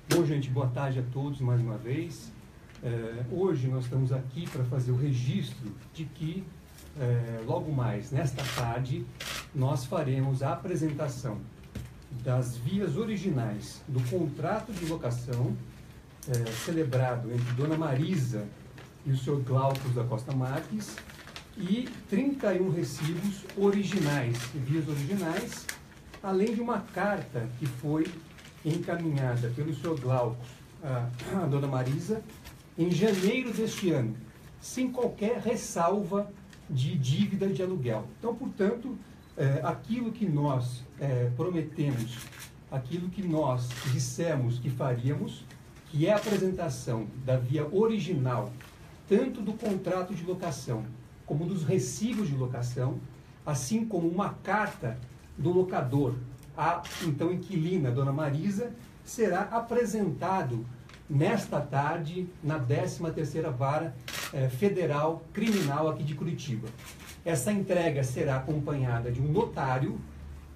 Bom, gente, boa tarde a todos mais uma vez. Hoje nós estamos aqui para fazer o registro de que logo mais, nesta tarde, nós faremos a apresentação das vias originais do contrato de locação celebrado entre Dona Marisa e o Sr. Glaucus da Costa Marques e 31 recibos originais, vias originais, além de uma carta que foi encaminhada pelo Sr. Glaucus a Dona Marisa em janeiro deste ano, sem qualquer ressalva de dívida de aluguel. Então, portanto, aquilo que nós prometemos, aquilo que nós dissemos que faríamos, que é a apresentação da via original, tanto do contrato de locação como dos recibos de locação, assim como uma carta do locador a então inquilina, Dona Marisa, será apresentado nesta tarde na 13ª Vara Federal Criminal aqui de Curitiba. Essa entrega será acompanhada de um notário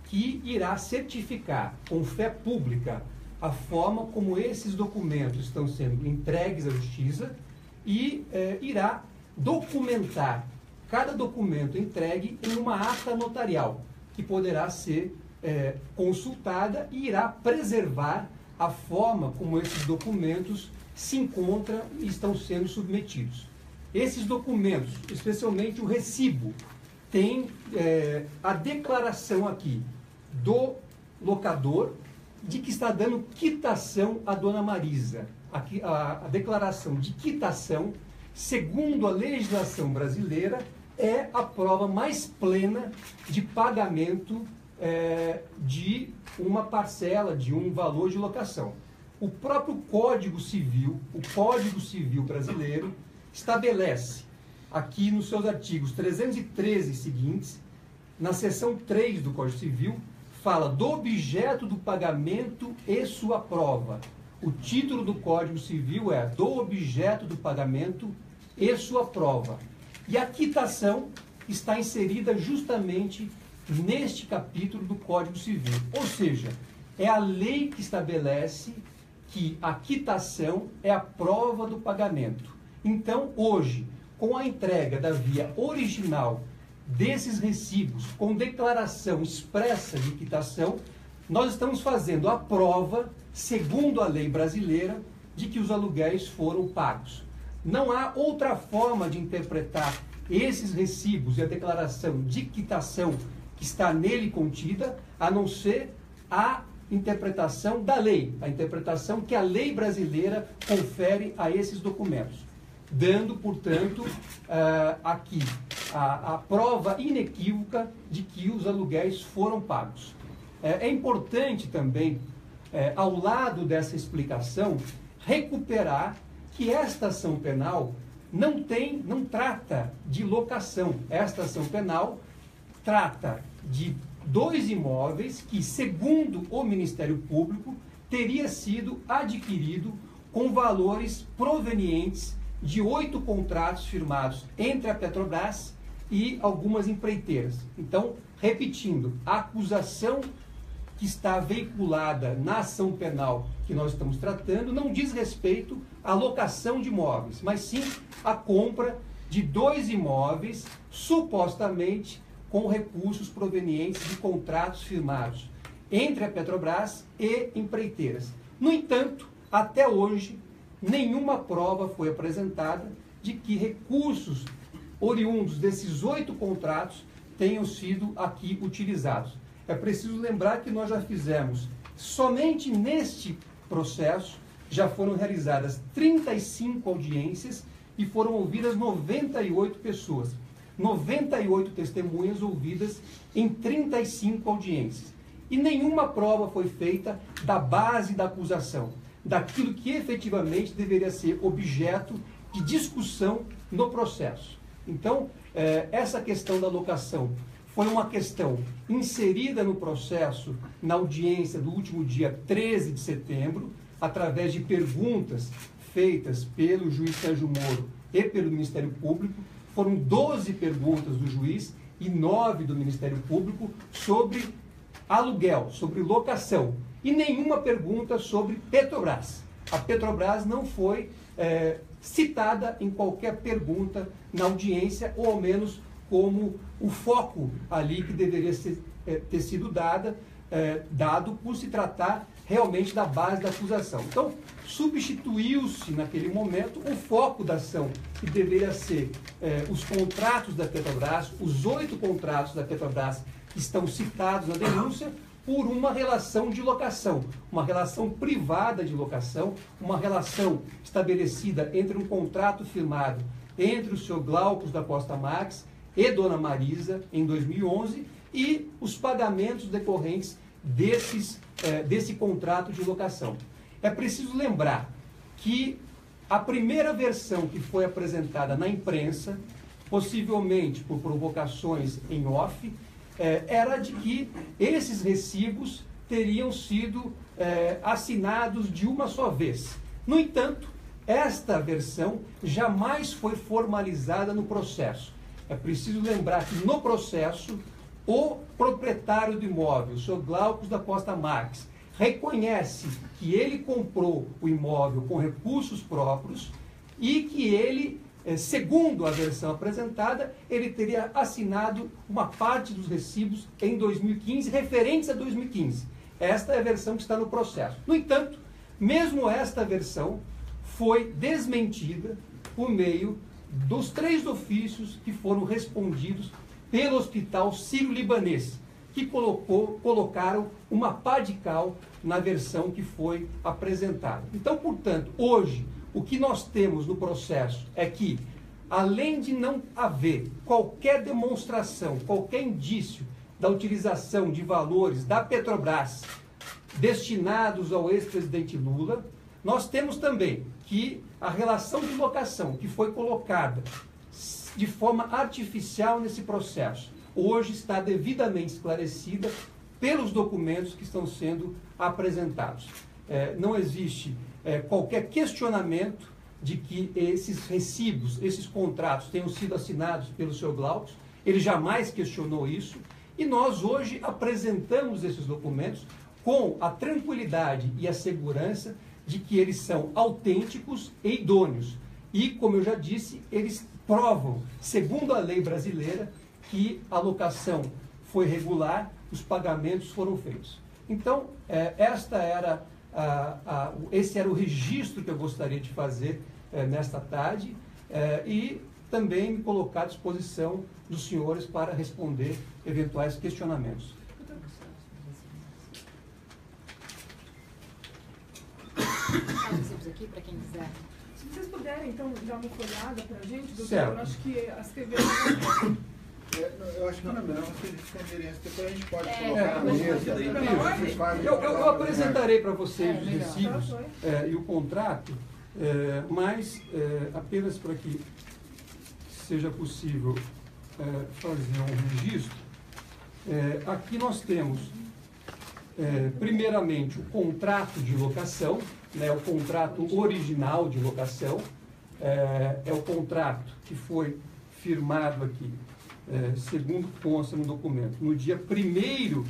que irá certificar com fé pública a forma como esses documentos estão sendo entregues à Justiça e irá documentar cada documento entregue em uma ata notarial, que poderá ser consultada e irá preservar a forma como esses documentos se encontram e estão sendo submetidos. Esses documentos, especialmente o recibo, tem a declaração aqui do locador de que está dando quitação à Dona Marisa. Aqui, a declaração de quitação, segundo a legislação brasileira, é a prova mais plena de pagamento de uma parcela, de um valor de locação. O próprio Código Civil, o Código Civil brasileiro, estabelece aqui nos seus artigos 313 e seguintes, na seção 3 do Código Civil, fala do objeto do pagamento e sua prova. O título do Código Civil é do objeto do pagamento e sua prova. E a quitação está inserida justamente neste capítulo do Código Civil. Ou seja, é a lei que estabelece que a quitação é a prova do pagamento. Então, hoje, com a entrega da via original desses recibos, com declaração expressa de quitação, nós estamos fazendo a prova, segundo a lei brasileira, de que os aluguéis foram pagos. Não há outra forma de interpretar esses recibos e a declaração de quitação que está nele contida, a não ser a interpretação da lei, a interpretação que a lei brasileira confere a esses documentos, dando, portanto, aqui a prova inequívoca de que os aluguéis foram pagos. É importante também, ao lado dessa explicação, recuperar que esta ação penal não trata de locação. Esta ação penal trata de 2 imóveis que, segundo o Ministério Público, teria sido adquirido com valores provenientes de 8 contratos firmados entre a Petrobras e algumas empreiteiras. Então, repetindo, a acusação que está veiculada na ação penal que nós estamos tratando não diz respeito à locação de imóveis, mas sim à compra de 2 imóveis, supostamente com recursos provenientes de contratos firmados entre a Petrobras e empreiteiras. No entanto, até hoje, nenhuma prova foi apresentada de que recursos oriundos desses 8 contratos tenham sido aqui utilizados. É preciso lembrar que nós já fizemos, somente neste processo, já foram realizadas 35 audiências e foram ouvidas 98 pessoas. 98 testemunhas ouvidas em 35 audiências. E nenhuma prova foi feita da base da acusação, daquilo que efetivamente deveria ser objeto de discussão no processo. Então, essa questão da locação foi uma questão inserida no processo na audiência do último dia 13 de setembro, através de perguntas feitas pelo juiz Sérgio Moro e pelo Ministério Público. Foram 12 perguntas do juiz e 9 do Ministério Público sobre aluguel, sobre locação, e nenhuma pergunta sobre Petrobras. A Petrobras não foi citada em qualquer pergunta na audiência, ou ao menos como o foco ali que deveria ter sido dado por se tratar realmente da base da acusação. Então, substituiu-se naquele momento o foco da ação, que deveria ser os contratos da Petrobras, os 8 contratos da Petrobras que estão citados na denúncia, por uma relação de locação, uma relação privada de locação, uma relação estabelecida entre um contrato firmado entre o senhor Glaucus da Costa Max e Dona Marisa, em 2011, e os pagamentos decorrentes desse contrato de locação. É preciso lembrar que a primeira versão que foi apresentada na imprensa, possivelmente por provocações em off, era de que esses recibos teriam sido assinados de uma só vez. No entanto, esta versão jamais foi formalizada no processo. É preciso lembrar que no processo, o proprietário do imóvel, o senhor Glaucus da Costa Marques, reconhece que ele comprou o imóvel com recursos próprios e que ele, segundo a versão apresentada, ele teria assinado uma parte dos recibos em 2015, referentes a 2015. Esta é a versão que está no processo. No entanto, mesmo esta versão foi desmentida por meio dos 3 ofícios que foram respondidos pelo Hospital Sírio-Libanês, que colocaram uma pá de cal na versão que foi apresentada. Então, portanto, hoje, o que nós temos no processo é que, além de não haver qualquer demonstração, qualquer indício da utilização de valores da Petrobras destinados ao ex-presidente Lula, nós temos também que a relação de locação que foi colocada de forma artificial nesse processo, hoje está devidamente esclarecida pelos documentos que estão sendo apresentados. Não existe qualquer questionamento de que esses recibos, esses contratos tenham sido assinados pelo senhor Glaucus. Ele jamais questionou isso, e nós hoje apresentamos esses documentos com a tranquilidade e a segurança de que eles são autênticos e idôneos. E, como eu já disse, eles provam, segundo a lei brasileira, que a locação foi regular, os pagamentos foram feitos. Então, esse era o registro que eu gostaria de fazer nesta tarde, e também me colocar à disposição dos senhores para responder eventuais questionamentos. Aqui para quem quiser. Se vocês puderem, então, dar uma folhada para a gente, doutor, certo. Eu acho que as TVs... Eu acho que não é melhor vocês responderem isso, depois a gente pode É, colocar na mesa. Vocês fazem Eu apresentarei para vocês os melhor. recibos e o contrato, mas apenas para que seja possível fazer um registro, aqui nós temos, primeiramente, o contrato de locação, né, o contrato original de locação, é o contrato que foi firmado aqui, segundo consta no documento, no dia 1º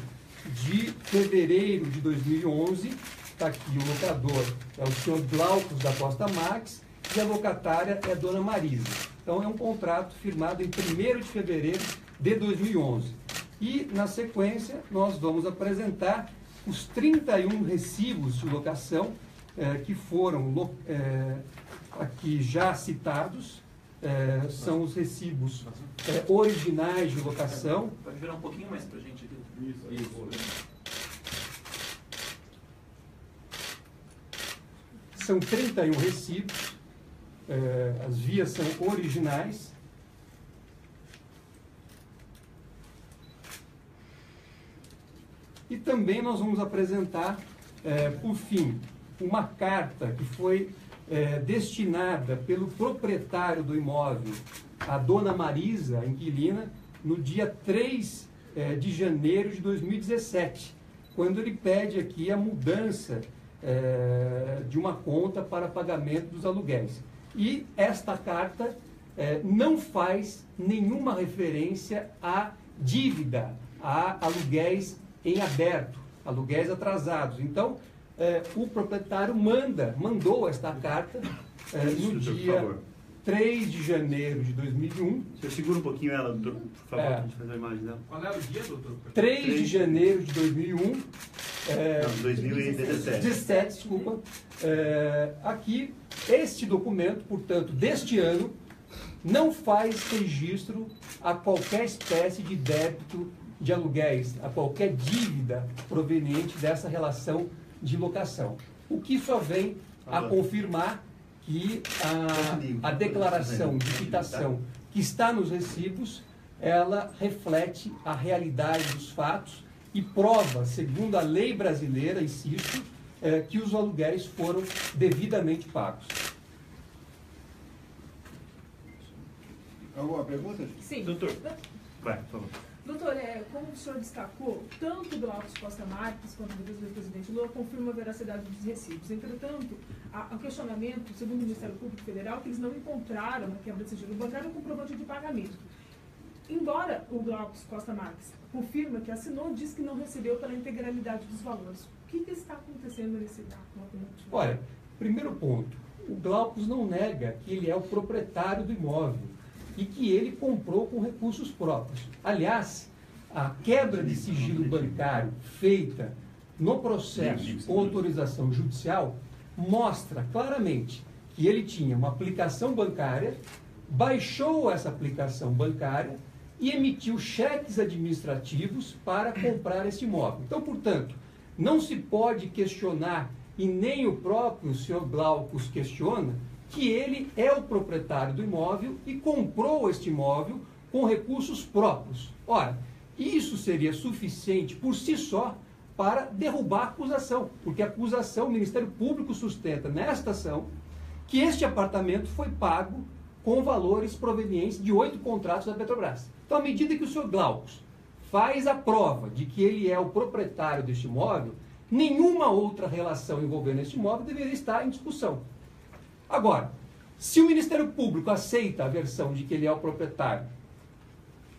de fevereiro de 2011, está aqui o locador, é o senhor Glaucus da Costa Max, e a locatária é a Dona Marisa. Então, é um contrato firmado em 1º de fevereiro de 2011. E, na sequência, nós vamos apresentar os 31 recibos de locação que foram aqui já citados, são os recibos originais de locação. Pode virar um pouquinho mais para a gente aqui. Isso. São 31 recibos, as vias são originais. E também nós vamos apresentar, por fim, uma carta que foi destinada pelo proprietário do imóvel, a dona Marisa, a inquilina, no dia 3 de janeiro de 2017, quando ele pede aqui a mudança de uma conta para pagamento dos aluguéis. E esta carta não faz nenhuma referência à dívida, a aluguéis em aberto, aluguéis atrasados. Então, o proprietário mandou esta carta no dia 3 de janeiro de 2001. Você segura um pouquinho ela, doutor, por favor, para a gente fazer a imagem dela. Qual era o dia, doutor? 3 de janeiro de 2001. Não, 2017. 17, desculpa. Aqui, este documento, portanto, deste ano, não faz registro a qualquer espécie de débito de aluguéis, a qualquer dívida proveniente dessa relação de locação. O que só vem a confirmar que a declaração de quitação que está nos recibos, ela reflete a realidade dos fatos e prova, segundo a lei brasileira, insisto, que os aluguéis foram devidamente pagos. Alguma pergunta? Sim. Doutor, vai, por favor. Doutor, como o senhor destacou, tanto do Glaucus Costa Marques quanto do vice-presidente Lula confirma a veracidade dos recibos. Entretanto, o questionamento, segundo o Ministério Público Federal, que eles não encontraram na quebra de sigilo bancário um comprovante de pagamento. Embora o Glaucus Costa Marques confirma que assinou, diz que não recebeu pela integralidade dos valores. O que está acontecendo nesse documento? Olha, primeiro ponto, o Glaucus não nega que ele é o proprietário do imóvel e que ele comprou com recursos próprios. Aliás, a quebra de sigilo bancário feita no processo com autorização judicial mostra claramente que ele tinha uma aplicação bancária, baixou essa aplicação bancária e emitiu cheques administrativos para comprar esse imóvel. Então, portanto, não se pode questionar, e nem o próprio senhor Glaucus questiona, que ele é o proprietário do imóvel e comprou este imóvel com recursos próprios. Ora, isso seria suficiente por si só para derrubar a acusação, porque a acusação, o Ministério Público sustenta nesta ação que este apartamento foi pago com valores provenientes de 8 contratos da Petrobras. Então, à medida que o senhor Glaucus faz a prova de que ele é o proprietário deste imóvel, nenhuma outra relação envolvendo este imóvel deveria estar em discussão. Agora, se o Ministério Público aceita a versão de que ele é o proprietário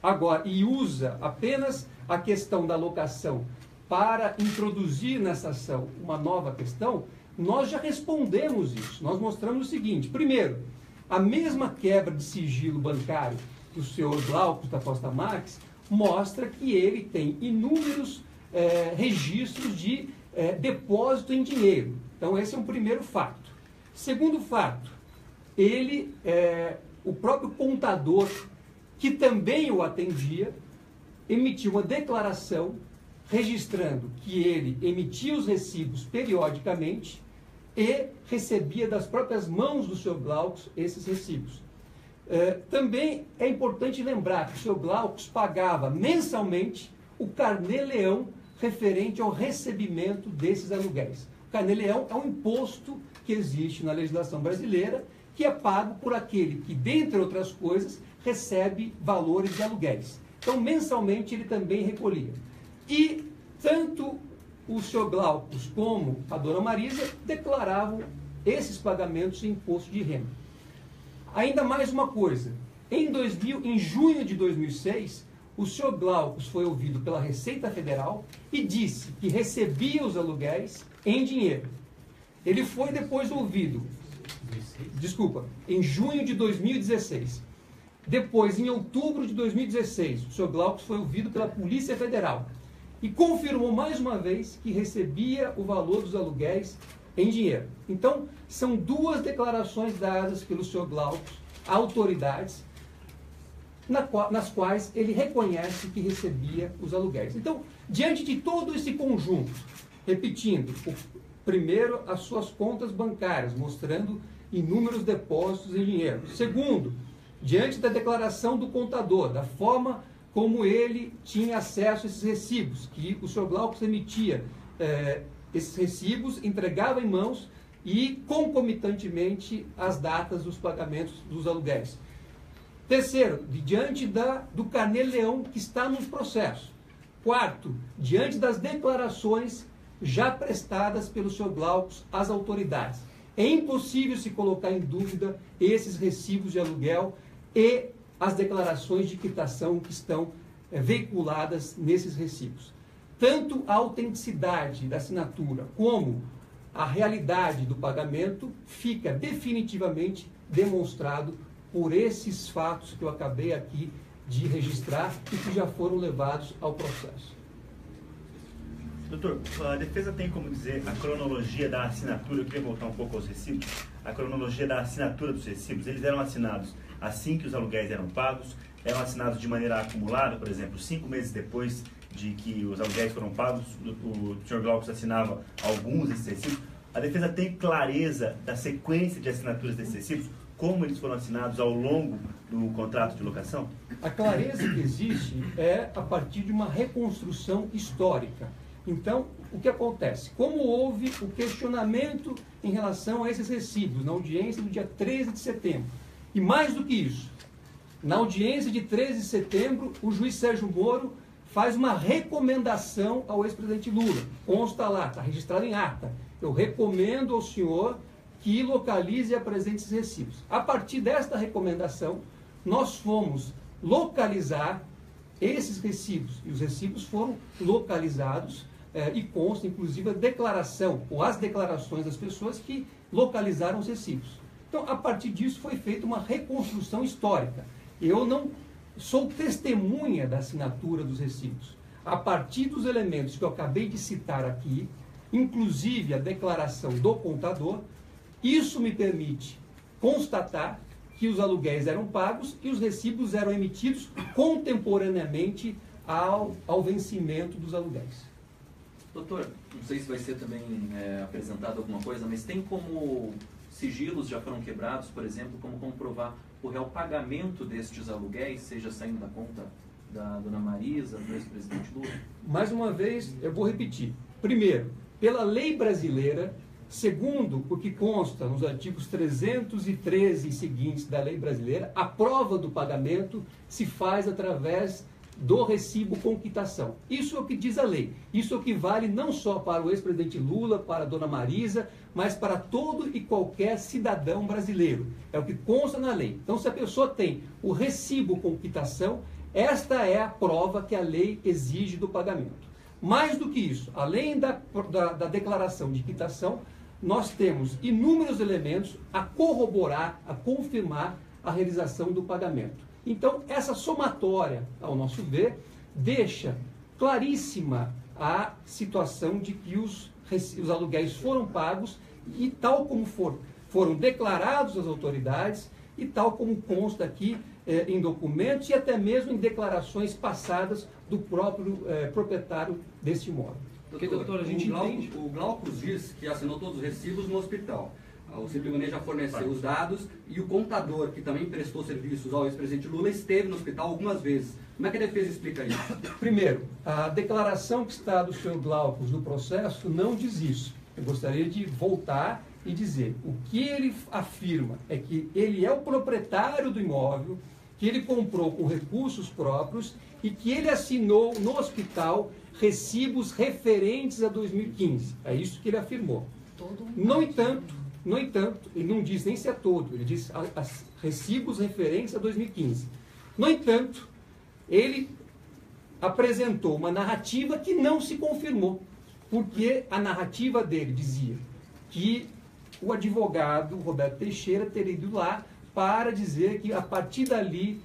agora e usa apenas a questão da locação para introduzir nessa ação uma nova questão, nós já respondemos isso. Nós mostramos o seguinte: primeiro, a mesma quebra de sigilo bancário do senhor Glaucus da Costa Marques mostra que ele tem inúmeros registros de depósito em dinheiro. Então, esse é um primeiro fato. Segundo fato, o próprio contador, que também o atendia, emitiu uma declaração registrando que ele emitia os recibos periodicamente e recebia das próprias mãos do senhor Glaucus esses recibos. Também é importante lembrar que o senhor Glaucus pagava mensalmente o carnê-leão referente ao recebimento desses aluguéis. O carnê-leão é um imposto que existe na legislação brasileira, que é pago por aquele que, dentre outras coisas, recebe valores de aluguéis. Então, mensalmente, ele também recolhia. E tanto o senhor Glaucus como a dona Marisa declaravam esses pagamentos em imposto de renda. Ainda mais uma coisa, em junho de 2006, o senhor Glaucus foi ouvido pela Receita Federal e disse que recebia os aluguéis em dinheiro. Ele foi depois ouvido, em junho de 2016. Depois, em outubro de 2016, o senhor Glaucus foi ouvido pela Polícia Federal e confirmou mais uma vez que recebia o valor dos aluguéis em dinheiro. Então, são duas declarações dadas pelo senhor Glaucus a autoridades, nas quais ele reconhece que recebia os aluguéis. Então, diante de todo esse conjunto, repetindo, primeiro, as suas contas bancárias, mostrando inúmeros depósitos em dinheiro. Segundo, diante da declaração do contador, da forma como ele tinha acesso a esses recibos, que o senhor Glaucus emitia esses recibos, entregava em mãos e, concomitantemente, as datas dos pagamentos dos aluguéis. Terceiro, diante do carnê-leão que está nos processos. Quarto, diante das declarações já prestadas pelo Sr. Glaucus às autoridades. É impossível se colocar em dúvida esses recibos de aluguel e as declarações de quitação que estão veiculadas nesses recibos. Tanto a autenticidade da assinatura como a realidade do pagamento fica definitivamente demonstrado por esses fatos que eu acabei aqui de registrar e que já foram levados ao processo. Doutor, a defesa tem como dizer a cronologia da assinatura, eu queria voltar um pouco aos recibos, a cronologia da assinatura dos recibos. Eles eram assinados assim que os aluguéis eram pagos, eram assinados de maneira acumulada, por exemplo, 5 meses depois de que os aluguéis foram pagos, o Sr. Glaucus assinava alguns desses recibos. A defesa tem clareza da sequência de assinaturas desses recibos, como eles foram assinados ao longo do contrato de locação? A clareza que existe é a partir de uma reconstrução histórica. Então, o que acontece? Como houve o questionamento em relação a esses recibos na audiência do dia 13 de setembro, e mais do que isso, na audiência de 13 de setembro, o juiz Sérgio Moro faz uma recomendação ao ex-presidente Lula. Consta lá, está registrado em ata. Eu recomendo ao senhor que localize e apresente esses recibos. A partir desta recomendação, nós fomos localizar esses recibos. E os recibos foram localizados e consta, inclusive, a declaração, ou as declarações das pessoas que localizaram os recibos. Então, a partir disso, foi feita uma reconstrução histórica. Eu não sou testemunha da assinatura dos recibos. A partir dos elementos que eu acabei de citar aqui, inclusive a declaração do contador, isso me permite constatar que os aluguéis eram pagos e os recibos eram emitidos contemporaneamente ao vencimento dos aluguéis. Doutor, não sei se vai ser também apresentado alguma coisa, mas tem como sigilos já foram quebrados, por exemplo, como comprovar o real pagamento destes aluguéis, seja saindo da conta da dona Marisa, do ex-presidente Lula? Mais uma vez, eu vou repetir. Primeiro, pela lei brasileira, segundo o que consta nos artigos 313 e seguintes da lei brasileira, a prova do pagamento se faz através do recibo com quitação. Isso é o que diz a lei. Isso é o que vale não só para o ex-presidente Lula, para a dona Marisa, mas para todo e qualquer cidadão brasileiro. É o que consta na lei. Então, se a pessoa tem o recibo com quitação, esta é a prova que a lei exige do pagamento. Mais do que isso, além da declaração de quitação, nós temos inúmeros elementos a corroborar, a confirmar a realização do pagamento. Então, essa somatória, ao nosso ver, deixa claríssima a situação de que os aluguéis foram pagos e tal como foram declarados às autoridades e tal como consta aqui em documentos e até mesmo em declarações passadas do próprio proprietário deste imóvel. Porque, doutor, a gente entende. O Glaucus diz que assinou todos os recibos no hospital. O Simples Manejo já forneceu os dados e o contador, que também prestou serviços ao ex-presidente Lula, esteve no hospital algumas vezes. Como é que a defesa explica isso? Primeiro, a declaração que está do senhor Glaucus no processo não diz isso. Eu gostaria de voltar e dizer, o que ele afirma é que ele é o proprietário do imóvel, que ele comprou com recursos próprios e que ele assinou no hospital recibos referentes a 2015. É isso que ele afirmou. No entanto, ele não diz nem se é todo, ele diz recibos referentes a 2015. No entanto, ele apresentou uma narrativa que não se confirmou, porque a narrativa dele dizia que o advogado Roberto Teixeira teria ido lá para dizer que a partir dali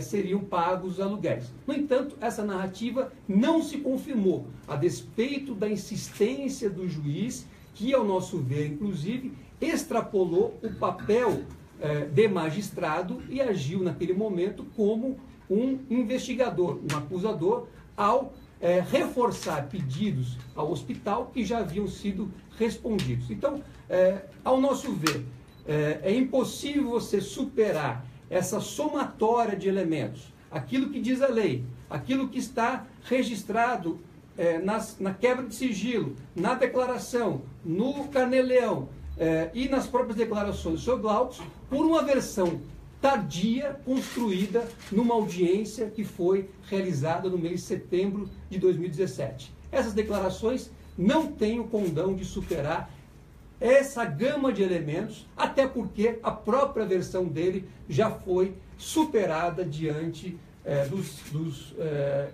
seriam pagos os aluguéis. No entanto, essa narrativa não se confirmou, a despeito da insistência do juiz, que, ao nosso ver, inclusive, extrapolou o papel de magistrado e agiu, naquele momento, como um investigador, um acusador, ao reforçar pedidos ao hospital que já haviam sido respondidos. Então, ao nosso ver, é impossível você superar essa somatória de elementos, aquilo que diz a lei, aquilo que está registrado na quebra de sigilo, na declaração, no carnê-leão, e nas próprias declarações do senhor Glaucus, por uma versão tardia, construída numa audiência que foi realizada no mês de setembro de 2017. Essas declarações não têm o condão de superar essa gama de elementos, até porque a própria versão dele já foi superada diante dos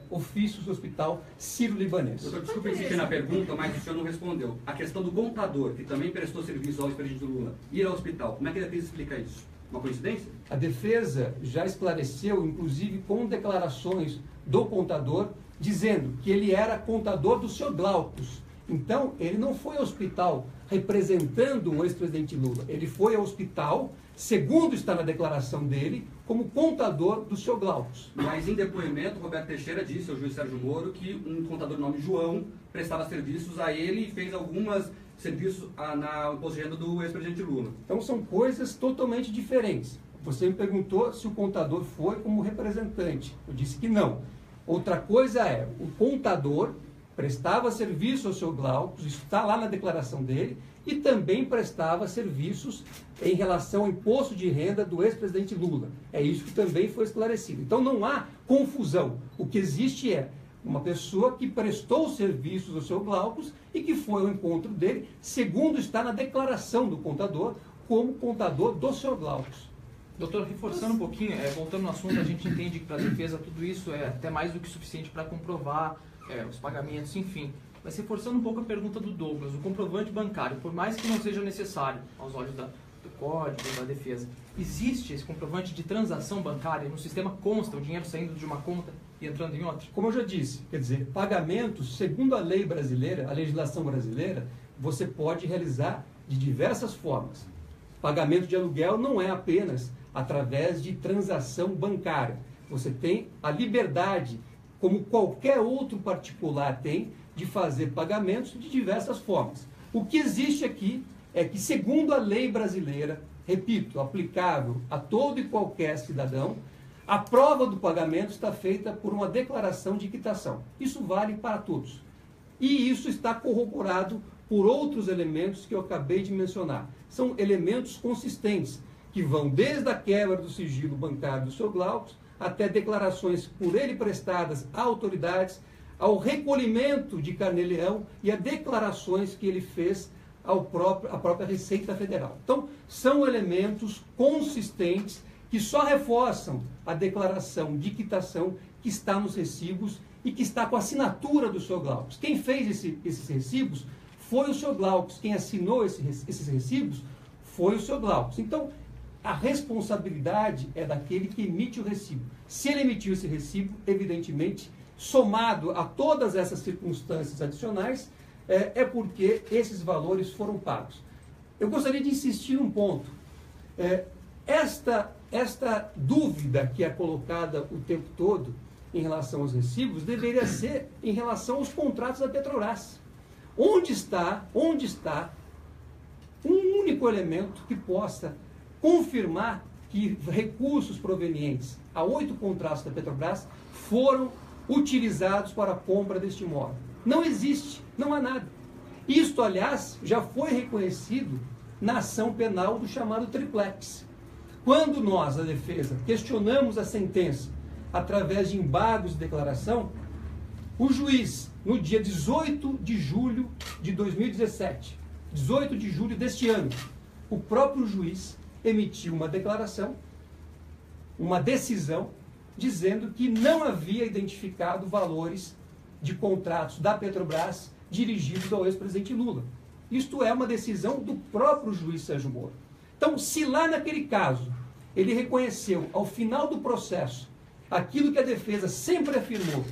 ofícios do Hospital Sírio-Libanês. Doutor, desculpe insistir na pergunta, mas o senhor não respondeu. A questão do contador, que também prestou serviço ao ex-presidente Lula, ir ao hospital, como é que a defesa explica isso? Uma coincidência? A defesa já esclareceu, inclusive com declarações do contador, dizendo que ele era contador do senhor Glaucus. Então, ele não foi ao hospital representando o ex-presidente Lula. Ele foi ao hospital, segundo está na declaração dele, como contador do senhor Glaucus. Mas em depoimento, Roberto Teixeira disse ao juiz Sérgio Moro que um contador de nome João prestava serviços a ele e fez alguns serviços na imposto de renda do ex-presidente Lula. Então são coisas totalmente diferentes. Você me perguntou se o contador foi como representante. Eu disse que não. Outra coisa é, o contador prestava serviço ao senhor Glaucus, isso está lá na declaração dele, e também prestava serviços em relação ao imposto de renda do ex-presidente Lula. É isso que também foi esclarecido. Então não há confusão. O que existe é uma pessoa que prestou serviços ao senhor Glaucus e que foi ao encontro dele, segundo está na declaração do contador, como contador do senhor Glaucus. Doutor, reforçando um pouquinho, voltando no assunto, a gente entende que para a defesa tudo isso é até mais do que suficiente para comprovar os pagamentos, enfim. Mas reforçando um pouco a pergunta do Douglas, o comprovante bancário, por mais que não seja necessário aos olhos do Código, da defesa, existe esse comprovante de transação bancária? No sistema consta o dinheiro saindo de uma conta e entrando em outra? Como eu já disse, quer dizer, pagamentos, segundo a lei brasileira, a legislação brasileira, você pode realizar de diversas formas. Pagamento de aluguel não é apenas através de transação bancária. Você tem a liberdade, como qualquer outro particular tem, de fazer pagamentos de diversas formas. O que existe aqui é que, segundo a lei brasileira, repito, aplicável a todo e qualquer cidadão, a prova do pagamento está feita por uma declaração de quitação. Isso vale para todos. E isso está corroborado por outros elementos que eu acabei de mencionar. São elementos consistentes, que vão desde a quebra do sigilo bancário do senhor Glaucus, até declarações por ele prestadas a autoridades, ao recolhimento de carnê-leão e a declarações que ele fez à própria Receita Federal. Então, são elementos consistentes que só reforçam a declaração de quitação que está nos recibos e que está com a assinatura do senhor Glaucus. Quem fez esses recibos foi o senhor Glaucus. Quem assinou esses recibos foi o senhor Glaucus. Então, a responsabilidade é daquele que emite o recibo. Se ele emitiu esse recibo, evidentemente, somado a todas essas circunstâncias adicionais, é porque esses valores foram pagos. Eu gostaria de insistir num ponto. Esta dúvida que é colocada o tempo todo em relação aos recibos deveria ser em relação aos contratos da Petrobras. Onde está um único elemento que possa confirmar que recursos provenientes a 8 contratos da Petrobras foram utilizados para a compra deste imóvel? Não existe, não há nada. Isto, aliás, já foi reconhecido na ação penal do chamado triplex. Quando nós, a defesa, questionamos a sentença através de embargos de declaração, o juiz, no dia 18 de julho de 2017, 18 de julho deste ano, o próprio juiz emitiu uma declaração, uma decisão, dizendo que não havia identificado valores de contratos da Petrobras dirigidos ao ex-presidente Lula. Isto é uma decisão do próprio juiz Sérgio Moro. Então, se lá naquele caso ele reconheceu, ao final do processo, aquilo que a defesa sempre afirmou,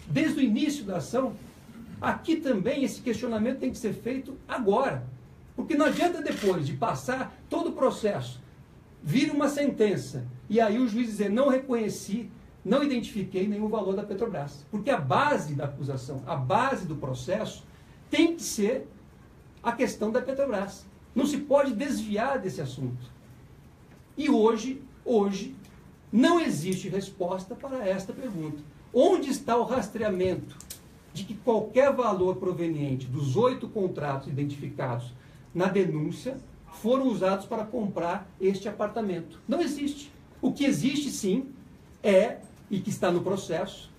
desde o início da ação, aqui também esse questionamento tem que ser feito agora. Porque não adianta depois de passar todo o processo, vir uma sentença, e aí o juiz dizer, não reconheci, não identifiquei nenhum valor da Petrobras. Porque a base da acusação, a base do processo, tem que ser a questão da Petrobras. Não se pode desviar desse assunto. E hoje, não existe resposta para esta pergunta. Onde está o rastreamento de que qualquer valor proveniente dos 8 contratos identificados na denúncia, foram usados para comprar este apartamento. Não existe. O que existe, sim, é, e que está no processo,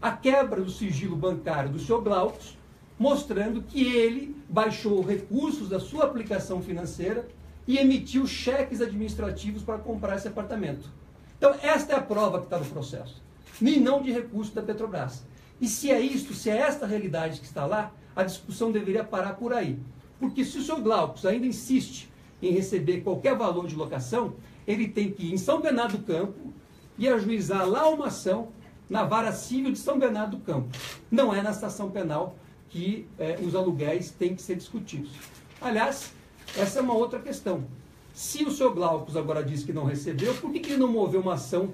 a quebra do sigilo bancário do Sr. Glaucus, mostrando que ele baixou recursos da sua aplicação financeira e emitiu cheques administrativos para comprar esse apartamento. Então, esta é a prova que está no processo, e não de recursos da Petrobras. E se é isto, se é esta realidade que está lá, a discussão deveria parar por aí. Porque se o Sr. Glaucus ainda insiste em receber qualquer valor de locação, ele tem que ir em São Bernardo do Campo e ajuizar lá uma ação na Vara Civil de São Bernardo do Campo. Não é na estação penal que os aluguéis têm que ser discutidos. Aliás, essa é uma outra questão. Se o Sr. Glaucus agora diz que não recebeu, por que ele não moveu uma ação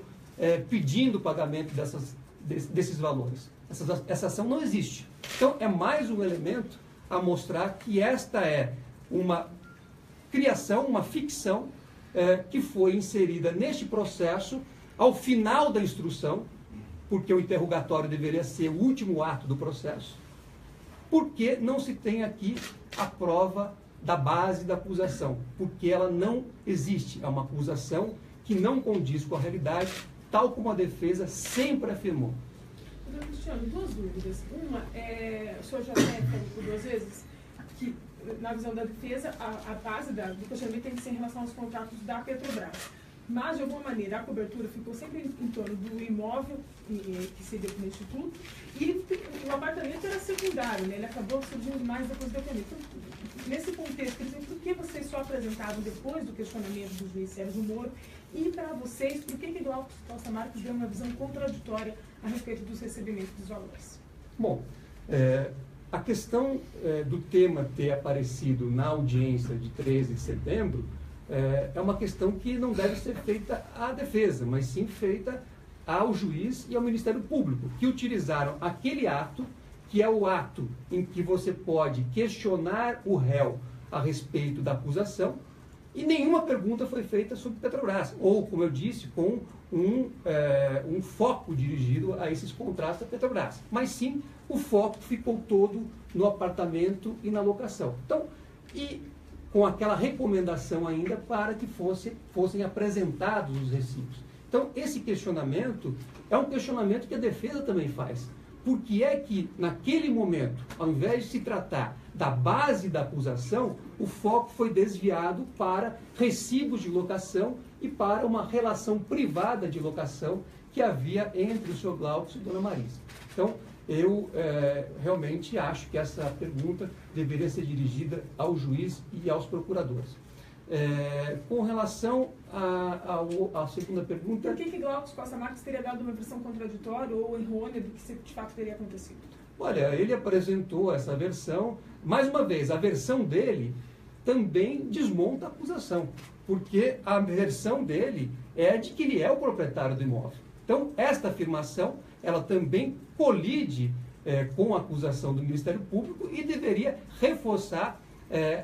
pedindo o pagamento desses valores? Essa ação não existe. Então, é mais um elemento a mostrar que esta é uma criação, uma ficção, que foi inserida neste processo ao final da instrução, porque o interrogatório deveria ser o último ato do processo, porque não se tem aqui a prova da base da acusação, porque ela não existe. É uma acusação que não condiz com a realidade, tal como a defesa sempre afirmou. Doutor Cristiano, duas dúvidas. Uma, o senhor já falou por duas vezes que, na visão da defesa, a base do questionamento tem que ser em relação aos contratos da Petrobras. Mas, de alguma maneira, a cobertura ficou sempre em torno do imóvel, que seria o instituto, e o apartamento era secundário, né? Ele acabou surgindo mais depois do apartamento. Então, nesse contexto, por que vocês só apresentaram depois do questionamento do juiz Sérgio Moro? E, para vocês, por que Glaucus Costa Marques deu uma visão contraditória a respeito dos recebimentos dos valores? Bom, a questão do tema ter aparecido na audiência de 13 de setembro é uma questão que não deve ser feita à defesa, mas sim feita ao juiz e ao Ministério Público, que utilizaram aquele ato, que é o ato em que você pode questionar o réu a respeito da acusação, e nenhuma pergunta foi feita sobre Petrobras, ou, como eu disse, com um foco dirigido a esses contratos da Petrobras. Mas sim, o foco ficou todo no apartamento e na locação. Então, e com aquela recomendação ainda para que fossem apresentados os recibos. Então, esse questionamento é um questionamento que a defesa também faz. Por que é que, naquele momento, ao invés de se tratar da base da acusação, o foco foi desviado para recibos de locação e para uma relação privada de locação que havia entre o Sr. Glaucus e a Dona Marisa? Então, eu realmente acho que essa pergunta deveria ser dirigida ao juiz e aos procuradores. Com relação à segunda pergunta... Por que Glaucus Costa Marques teria dado uma versão contraditória ou errônea do que de fato teria acontecido? Olha, ele apresentou essa versão, mais uma vez, a versão dele também desmonta a acusação, porque a versão dele é de que ele é o proprietário do imóvel. Então, esta afirmação, ela também colide com a acusação do Ministério Público e deveria reforçar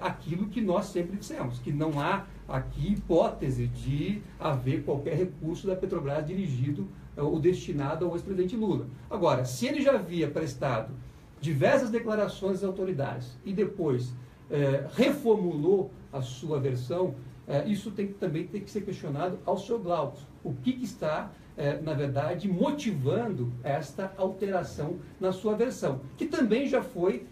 aquilo que nós sempre dissemos, que não há aqui hipótese de haver qualquer recurso da Petrobras dirigido ou destinado ao ex-presidente Lula. Agora, se ele já havia prestado diversas declarações às autoridades e depois reformulou a sua versão, isso também tem que ser questionado ao Sr. Glaucus. O que está, na verdade, motivando esta alteração na sua versão, que também já foi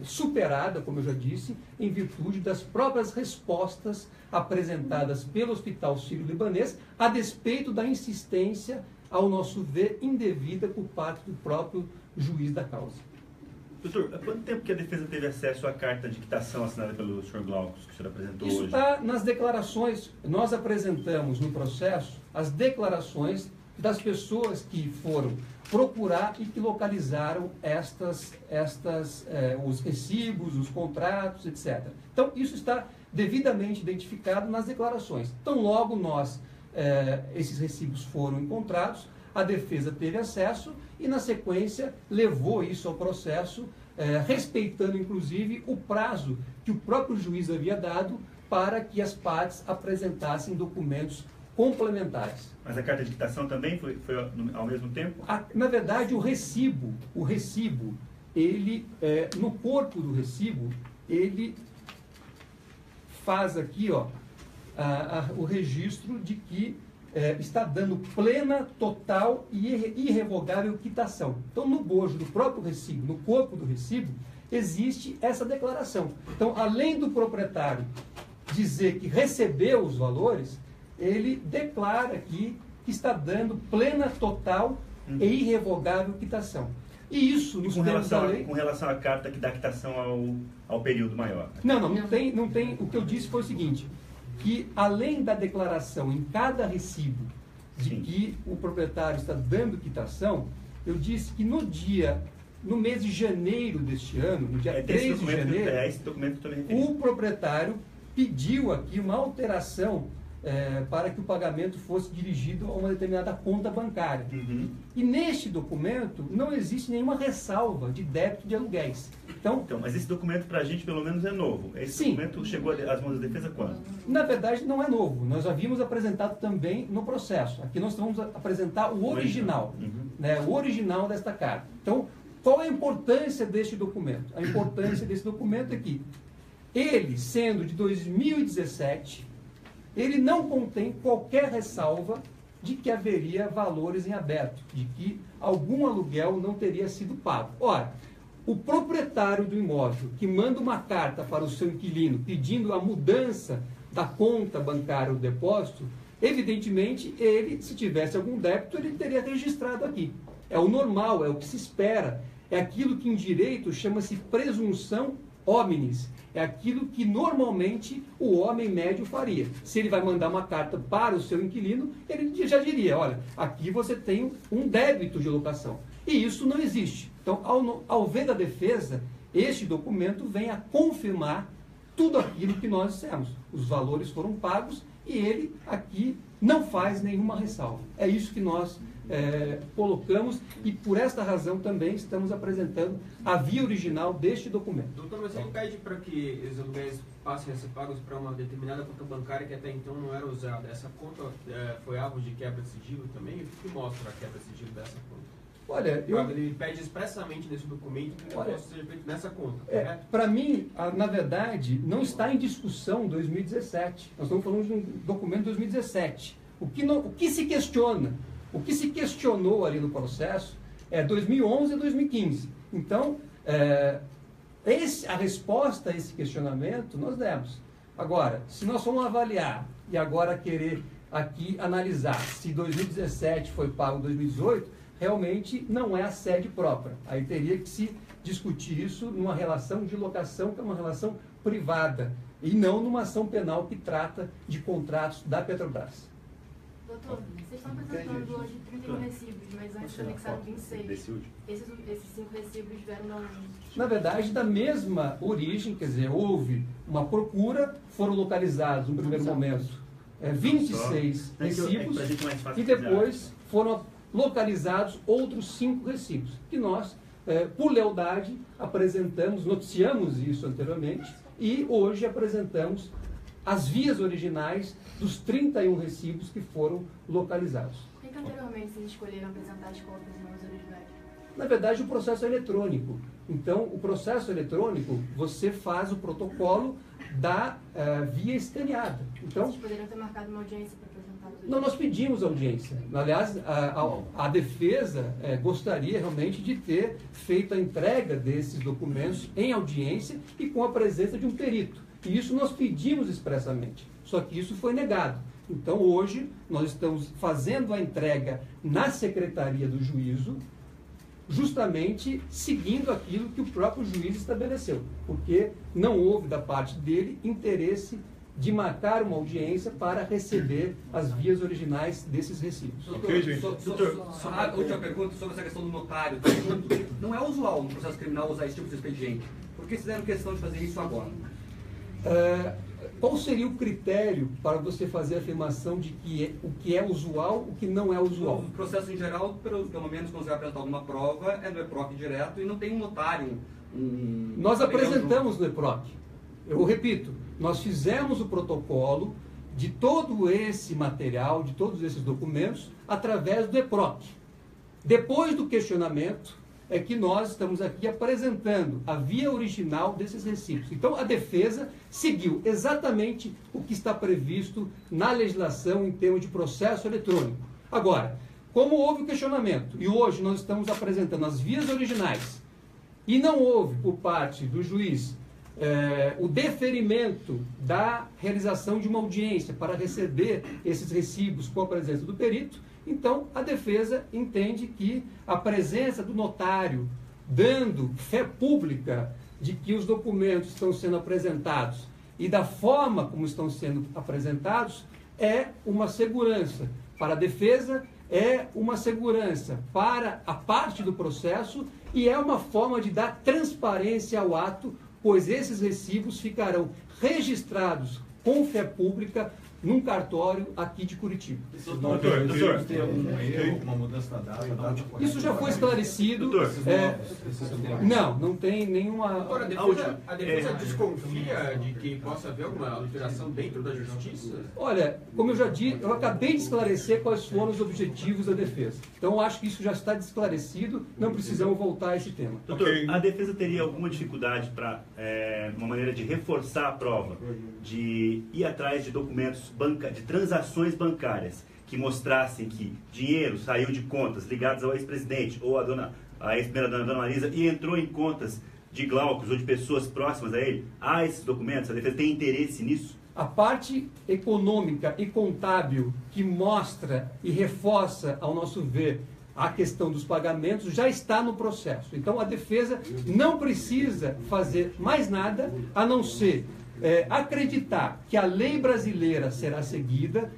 superada, como eu já disse, em virtude das próprias respostas apresentadas pelo Hospital Sírio-Libanês, a despeito da insistência, ao nosso ver, indevida por parte do próprio juiz da causa. Doutor, há quanto tempo que a defesa teve acesso à carta de quitação assinada pelo Sr. Glaucus, que o senhor apresentou hoje? Isso está nas declarações. Nós apresentamos no processo as declarações das pessoas que foram procurar e que localizaram os recibos, os contratos, etc. Então, isso está devidamente identificado nas declarações. Então, logo esses recibos foram encontrados, a defesa teve acesso e, na sequência, levou isso ao processo, respeitando, inclusive, o prazo que o próprio juiz havia dado para que as partes apresentassem documentos complementares. Mas a carta de quitação também foi ao mesmo tempo? Na verdade, o recibo, ele, no corpo do recibo, ele faz aqui, ó, o registro de que está dando plena, total e irrevogável quitação. Então, no bojo do próprio recibo, no corpo do recibo, existe essa declaração. Então, além do proprietário dizer que recebeu os valores, ele declara aqui que está dando plena, total e irrevogável quitação. E isso, nos termos da lei... Com relação à carta que dá quitação ao período maior. Não tem. O que eu disse foi o seguinte, que além da declaração em cada recibo de que o proprietário está dando quitação, eu disse que no mês de janeiro deste ano, no dia 3 de janeiro, esse documento que eu estou me referindo. o proprietário pediu aqui uma alteração para que o pagamento fosse dirigido a uma determinada conta bancária. E neste documento não existe nenhuma ressalva de débito de aluguéis. Então, mas esse documento para a gente pelo menos é novo. Esse documento chegou às mãos da defesa quando? Na verdade não é novo. Nós havíamos apresentado também no processo. Aqui nós vamos apresentar o original, né, o original desta carta. Então, qual é a importância deste documento? A importância desse documento é que ele, sendo de 2017, ele não contém qualquer ressalva de que haveria valores em aberto, de que algum aluguel não teria sido pago. Ora, o proprietário do imóvel que manda uma carta para o seu inquilino pedindo a mudança da conta bancária ou depósito, evidentemente, ele, se tivesse algum débito, ele teria registrado aqui. É o normal, é o que se espera. É aquilo que em direito chama-se presunção hominis. É aquilo que normalmente o homem médio faria. Se ele vai mandar uma carta para o seu inquilino, ele já diria, olha, aqui você tem um débito de locação. E isso não existe. Então, ao ver da defesa, este documento vem a confirmar tudo aquilo que nós dissemos. Os valores foram pagos e ele aqui não faz nenhuma ressalva. É isso que nós colocamos e por esta razão também estamos apresentando a via original deste documento. Doutor, mas ele pede para que os aluguéis passem a ser pagos para uma determinada conta bancária que até então não era usada. Essa conta foi alvo de quebra de sigilo também? O que mostra a quebra de sigilo dessa conta? Olha, ele pede expressamente nesse documento que o negócio seja feito nessa conta. Para mim, na verdade, não está em discussão 2017. Nós estamos falando de um documento de 2017. O que se questiona? O que se questionou ali no processo é 2011 e 2015. Então, a resposta a esse questionamento nós demos. Agora, se nós formos avaliar e agora querer aqui analisar se 2017 foi pago em 2018, realmente não é a sede própria. Aí teria que se discutir isso numa relação de locação, que é uma relação privada, e não numa ação penal que trata de contratos da Petrobras. Doutor, vocês estão apresentando hoje 31 recibos, mas antes anexaram 26. Esses 5 recibos vieram da onde? Na verdade, da mesma origem, quer dizer, houve uma procura, foram localizados no primeiro momento 26 recibos e depois foram localizados outros 5 recibos, que nós, por lealdade, apresentamos, noticiamos isso anteriormente e hoje apresentamos as vias originais dos 31 recibos que foram localizados. Por que anteriormente vocês escolheram apresentar as cópias e não as originais? Na verdade, o processo é eletrônico. Então, o processo eletrônico, você faz o protocolo da via escaneada. Então, vocês poderiam ter marcado uma audiência para apresentar tudo? Não, nós pedimos audiência. Aliás, a defesa gostaria realmente de ter feito a entrega desses documentos em audiência e com a presença de um perito. E isso nós pedimos expressamente, só que isso foi negado. Então, hoje, nós estamos fazendo a entrega na Secretaria do Juízo, justamente seguindo aquilo que o próprio juiz estabeleceu, porque não houve da parte dele interesse de marcar uma audiência para receber as vias originais desses recibos. Doutor, a última pergunta sobre essa questão do notário. Não é usual no processo criminal usar esse tipo de expediente. Por que fizeram questão de fazer isso agora? Qual seria o critério para você fazer a afirmação de que o que é usual, o que não é usual? No processo em geral, pelo menos quando você vai apresentar alguma prova, é no EPROC direto e não tem um notário. Nós apresentamos no EPROC. Eu repito, nós fizemos o protocolo de todo esse material, de todos esses documentos, através do EPROC. Depois do questionamento, é que nós estamos aqui apresentando a via original desses recibos. Então, a defesa seguiu exatamente o que está previsto na legislação em termos de processo eletrônico. Agora, como houve o questionamento, e hoje nós estamos apresentando as vias originais, e não houve, por parte do juiz, o deferimento da realização de uma audiência para receber esses recibos com a presença do perito, então a defesa entende que a presença do notário, dando fé pública de que os documentos estão sendo apresentados e da forma como estão sendo apresentados, é uma segurança para a defesa, é uma segurança para a parte do processo e é uma forma de dar transparência ao ato, pois esses recibos ficarão registrados com fé pública num cartório aqui de Curitiba. Doutor, Tem algum erro, alguma mudança na data? Isso já foi esclarecido. Não tem nenhuma... Doutor, a defesa desconfia de que possa haver alguma alteração dentro da justiça? Olha, como eu já disse, eu acabei de esclarecer quais foram os objetivos da defesa. Então, eu acho que isso já está esclarecido, não precisamos voltar a esse tema. Doutor, a defesa teria alguma dificuldade para, uma maneira de reforçar a prova, de ir atrás de documentos de transações bancárias que mostrassem que dinheiro saiu de contas ligadas ao ex-presidente ou a ex-primeira dona Marisa e entrou em contas de Glaucus ou de pessoas próximas a ele? Há esses documentos? A defesa tem interesse nisso? A parte econômica e contábil que mostra e reforça, ao nosso ver, a questão dos pagamentos já está no processo. Então, a defesa não precisa fazer mais nada a não ser acreditar que a lei brasileira será seguida,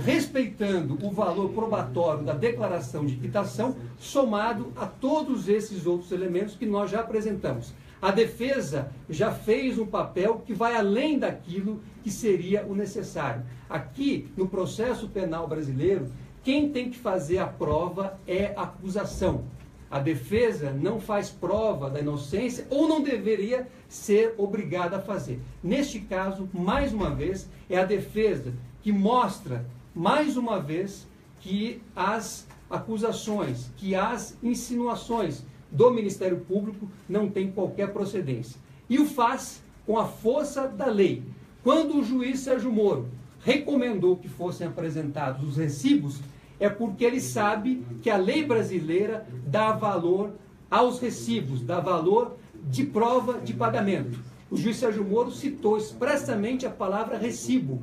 respeitando o valor probatório da declaração de quitação, somado a todos esses outros elementos que nós já apresentamos. A defesa já fez um papel que vai além daquilo que seria o necessário. Aqui, no processo penal brasileiro, quem tem que fazer a prova é a acusação. A defesa não faz prova da inocência ou não deveria ser obrigada a fazer. Neste caso, mais uma vez, é a defesa que mostra, mais uma vez, que as acusações, que as insinuações do Ministério Público não têm qualquer procedência. E o faz com a força da lei. Quando o juiz Sérgio Moro recomendou que fossem apresentados os recibos, é porque ele sabe que a lei brasileira dá valor aos recibos, dá valor de prova de pagamento. O juiz Sérgio Moro citou expressamente a palavra recibo.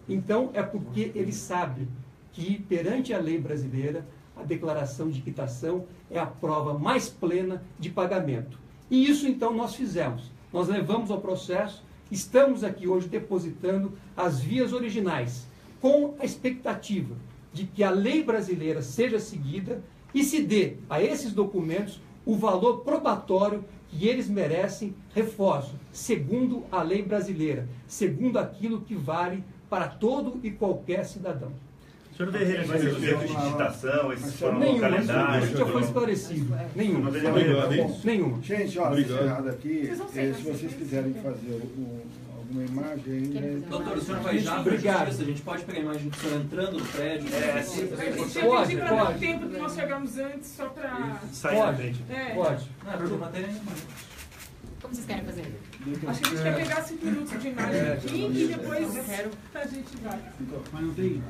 Então, é porque ele sabe que, perante a lei brasileira, a declaração de quitação é a prova mais plena de pagamento. E isso, então, nós fizemos. Nós levamos ao processo, estamos aqui hoje depositando as vias originais, com a expectativa de que a lei brasileira seja seguida e se dê a esses documentos o valor probatório que eles merecem, reforço, segundo a lei brasileira, segundo aquilo que vale para todo e qualquer cidadão. O senhor não vê relevância dos erros de digitação, esses foram no calendário? Isso já foi esclarecido. Nenhuma. Nenhuma. Gente, ó, encerrado aqui, se vocês quiserem fazer uma imagem... Doutor, o senhor vai já? Obrigado. A gente pode pegar a imagem do senhor entrando no prédio? Pode. Para dar tempo que nós chegamos antes, só para... Sair na frente. Pode. Como vocês querem fazer? Acho que a gente quer pegar 5 minutos de imagem aqui e depois a gente vai. Mas não tem...